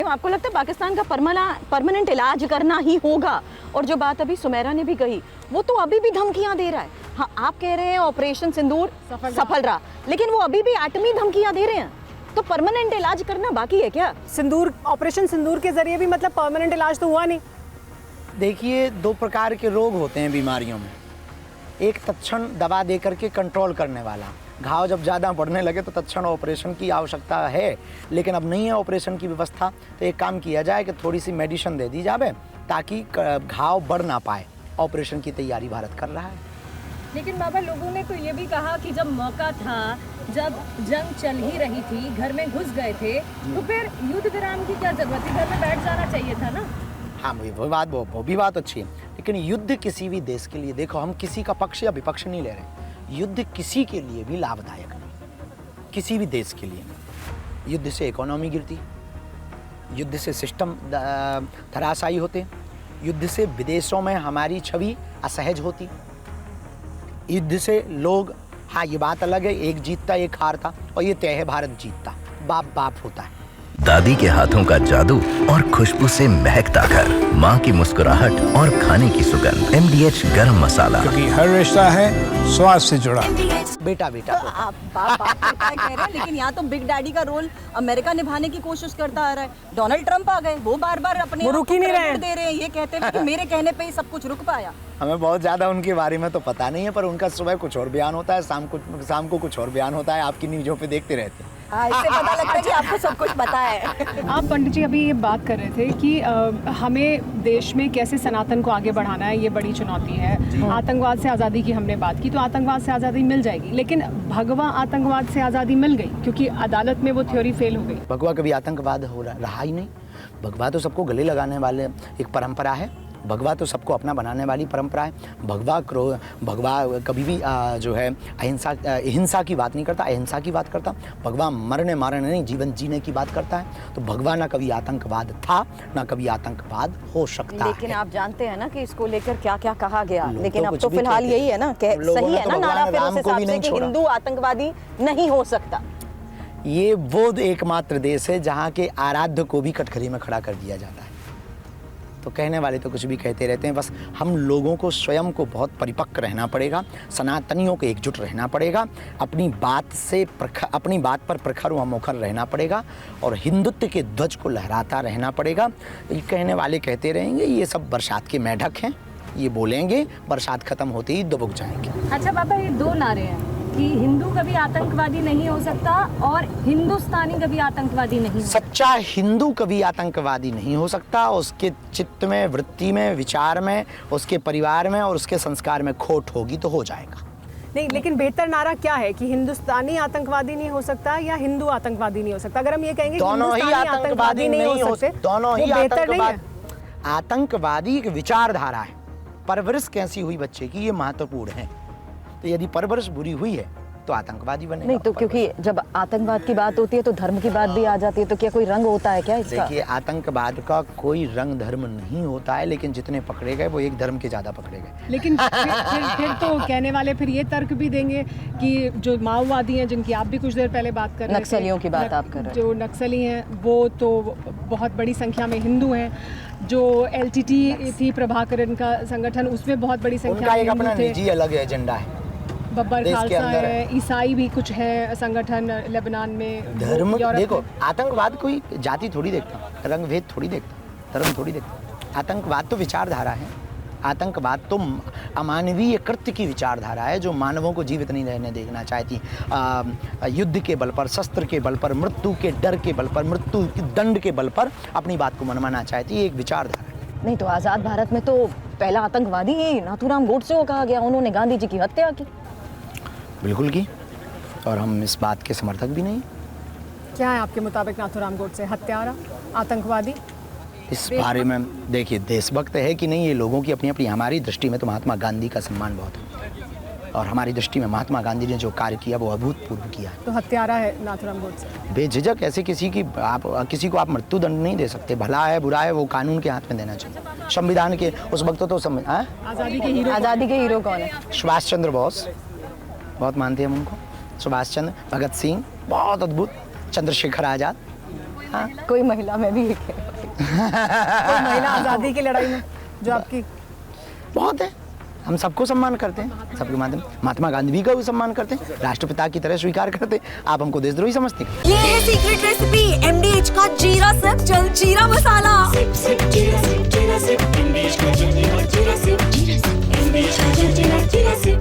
आपको लगता है पाकिस्तान का परमानेंट इलाज करना ही होगा? और जो बात अभी सुमेरा ने भी कही, वो तो अभी भी धमकियां दे रहा है। हाँ, आप कह रहे हैं ऑपरेशन सिंदूर सफल रहा, लेकिन वो अभी भी एटमी धमकियां दे रहे हैं। तो परमानेंट इलाज करना बाकी है क्या? ऑपरेशन सिंदूर के जरिए भी मतलब परमानेंट इलाज तो हुआ नहीं। देखिए, 2 प्रकार के रोग होते हैं बीमारियों में। एक तत्क्षण दवा दे करके कंट्रोल करने वाला। घाव जब ज़्यादा बढ़ने लगे तो तत्क्षण ऑपरेशन की आवश्यकता है, लेकिन अब नहीं है ऑपरेशन की व्यवस्था। तो एक काम किया जाए कि थोड़ी सी मेडिसिन दे दी जाए ताकि घाव बढ़ ना पाए। ऑपरेशन की तैयारी भारत कर रहा है। लेकिन बाबा, लोगों ने तो ये भी कहा कि जब मौका था, जब जंग चल ही रही थी, घर में घुस गए थे, तो फिर युद्ध विराम की क्या जरूरत थी? घर में बैठ जाना चाहिए था ना। हाँ, वो भी बात अच्छी है, लेकिन युद्ध किसी भी देश के लिए, देखो हम किसी का पक्ष या विपक्ष नहीं ले रहे, युद्ध किसी के लिए भी लाभदायक नहीं, किसी भी देश के लिए नहीं। युद्ध से इकोनॉमी गिरती, युद्ध से सिस्टम धराशायी होते, युद्ध से विदेशों में हमारी छवि असहज होती, युद्ध से लोग, हाँ ये बात अलग है, एक जीतता एक हारता, और ये तय है भारत जीतता, बाप बाप होता है। दादी के हाथों का जादू और खुशबू से महकता घर, माँ की मुस्कुराहट और खाने की सुगंध। MDH गरम मसाला, क्योंकि हर रिश्ता है स्वाद से जुड़ा। बेटा बेटा तो आप बाप कह रहे हैं, लेकिन यहाँ तो बिग डैडी का रोल अमेरिका निभाने की कोशिश करता आ रहा है। डोनाल्ड ट्रंप आ गए, वो बार बार अपने रुक ही नहीं रहे दे रहे हैं, ये कहते हैं कि मेरे कहने पे ही सब कुछ रुक पाया। हमें बहुत ज़्यादा उनके बारे में तो पता नहीं है, पर उनका सुबह कुछ और बयान होता है, शाम को कुछ और बयान होता है। आपकी न्यूज़ों पे देखते रहते हैं। हाँ, इससे पता लगता है कि आपको सब कुछ पता है। आप पंडित जी अभी ये बात कर रहे थे कि हमें देश में कैसे सनातन को आगे बढ़ाना है, ये बड़ी चुनौती है। आतंकवाद से आज़ादी की हमने बात की, तो आतंकवाद से आज़ादी मिल जाएगी, लेकिन भगवा आतंकवाद से आज़ादी मिल गई क्योंकि अदालत में वो थ्योरी फेल हो गई। भगवा कभी आतंकवाद हो रहा ही नहीं। भगवा तो सबको गले लगाने वाले एक परंपरा है। भगवा तो सबको अपना बनाने वाली परंपरा है। भगवा कभी भी जो है हिंसा की बात नहीं करता, अहिंसा की बात करता। भगवा मरने मारने नहीं, जीवन जीने की बात करता है। तो भगवा ना कभी आतंकवाद था, ना कभी आतंकवाद हो सकता है। लेकिन आप जानते हैं ना कि इसको लेकर क्या क्या कहा गया, लेकिन अब तो फिलहाल यही है ना, सही है ना नारा फिर उस हिसाब से कि हिंदू आतंकवादी नहीं हो सकता। ये वो एकमात्र देश है जहाँ के आराध्य को भी कटघरे में खड़ा कर दिया जाता है। तो कहने वाले तो कुछ भी कहते रहते हैं, बस हम लोगों को स्वयं को बहुत परिपक्व रहना पड़ेगा, सनातनियों को एकजुट रहना पड़ेगा, अपनी बात पर प्रखर व मुखर रहना पड़ेगा और हिंदुत्व के ध्वज को लहराता रहना पड़ेगा। ये कहने वाले कहते रहेंगे, ये सब बरसात के मेढक हैं, ये बोलेंगे, बरसात खत्म होते ही दुबक जाएंगे। अच्छा बाबा, ये 2 नारे हैं कि हिंदू कभी आतंकवादी नहीं हो सकता और हिंदुस्तानी कभी आतंकवादी नहीं हो सकता। सच्चा हिंदू कभी आतंकवादी नहीं हो सकता। उसके चित्त में, वृत्ति में, विचार में, उसके परिवार में और उसके संस्कार में खोट होगी तो हो जाएगा। नहीं, लेकिन बेहतर नारा क्या है कि हिंदुस्तानी आतंकवादी नहीं हो सकता या हिंदू आतंकवादी नहीं हो सकता? अगर हम ये कहेंगे दोनों ही आतंकवादी नहीं हो सकते, दोनों ही आतंकवादी एक विचारधारा है। परवरिश कैसी हुई बच्चे की, ये महत्वपूर्ण है। तो यदि परवरिश बुरी हुई है तो आतंकवादी बनेगा। नहीं तो क्योंकि जब आतंकवाद की बात होती है तो धर्म की बात भी आ जाती है, तो क्या कोई रंग होता है क्या इसका? देखिए, आतंकवाद का कोई रंग धर्म नहीं होता है, लेकिन जितने पकड़े गए वो एक धर्म के ज्यादा पकड़े गए। लेकिन फिर तो कहने वाले फिर ये तर्क भी देंगे कि जो माओवादी हैं, जिनकी आप भी कुछ देर पहले बात कर रहे थे, नक्सलियों की बात आप कर रहे हैं, जो नक्सली हैं वो तो बहुत बड़ी संख्या में हिंदू हैं। जो LTT थी प्रभाकरन का संगठन, उसमें बहुत बड़ी संख्या में अपना निजी अलग एजेंडा है। बब्बर खालसा है, ईसाई भी कुछ है संगठन लेबनान में। धर्म देखो, आतंकवाद कोई जाति थोड़ी देखता, रंग भेद थोड़ी देखता, धर्म थोड़ी देखता। आतंकवाद तो विचारधारा है। आतंकवाद तो अमानवीय कृत्य की विचारधारा है जो मानवों को जीवित नहीं रहने देना चाहती। युद्ध के बल पर, शस्त्र के बल पर, मृत्यु के डर के बल पर, मृत्यु के दंड के बल पर अपनी बात को मनवाना चाहती है। एक विचारधारा है। नहीं तो आज़ाद भारत में तो पहला आतंकवादी ही नाथूराम गोडसे को कहा गया, उन्होंने गांधी जी की हत्या की। बिल्कुल की, और हम इस बात के समर्थक भी नहीं। क्या है आपके मुताबिक नाथूराम गोडसे हत्यारा, आतंकवादी? इस बारे में देखिए, देशभक्त है कि नहीं ये लोगों की अपनी अपनी। हमारी दृष्टि में तो महात्मा गांधी का सम्मान बहुत है, और हमारी दृष्टि में महात्मा गांधी ने जो कार्य किया वो अभूतपूर्व किया है। तो हत्यारा है नाथूराम गोडसे? बेझिझक ऐसे किसी को आप मृत्यु दंड नहीं दे सकते। भला है बुरा है वो कानून के हाथ में देना चाहिए, संविधान के। उस वक्त तो आज़ादी के हीरो कौन है? सुभाष चंद्र बोस, बहुत मानते हैं हम उनको। सुभाष चंद्र, भगत सिंह, बहुत अद्भुत। चंद्रशेखर आज़ाद, कोई महिला में भी एक है। कोई महिला आज़ादी की लड़ाई में जो आपकी बहुत है। हम सबको सम्मान करते हैं, सबके माध्यम। महात्मा गांधी का भी सम्मान करते हैं, राष्ट्रपिता की तरह स्वीकार करते हैं। आप हमको देशद्रोही समझते हैं। ये है सीक्रेट रेसिपी MDH का जीरा सत्चल जीरा मसाला।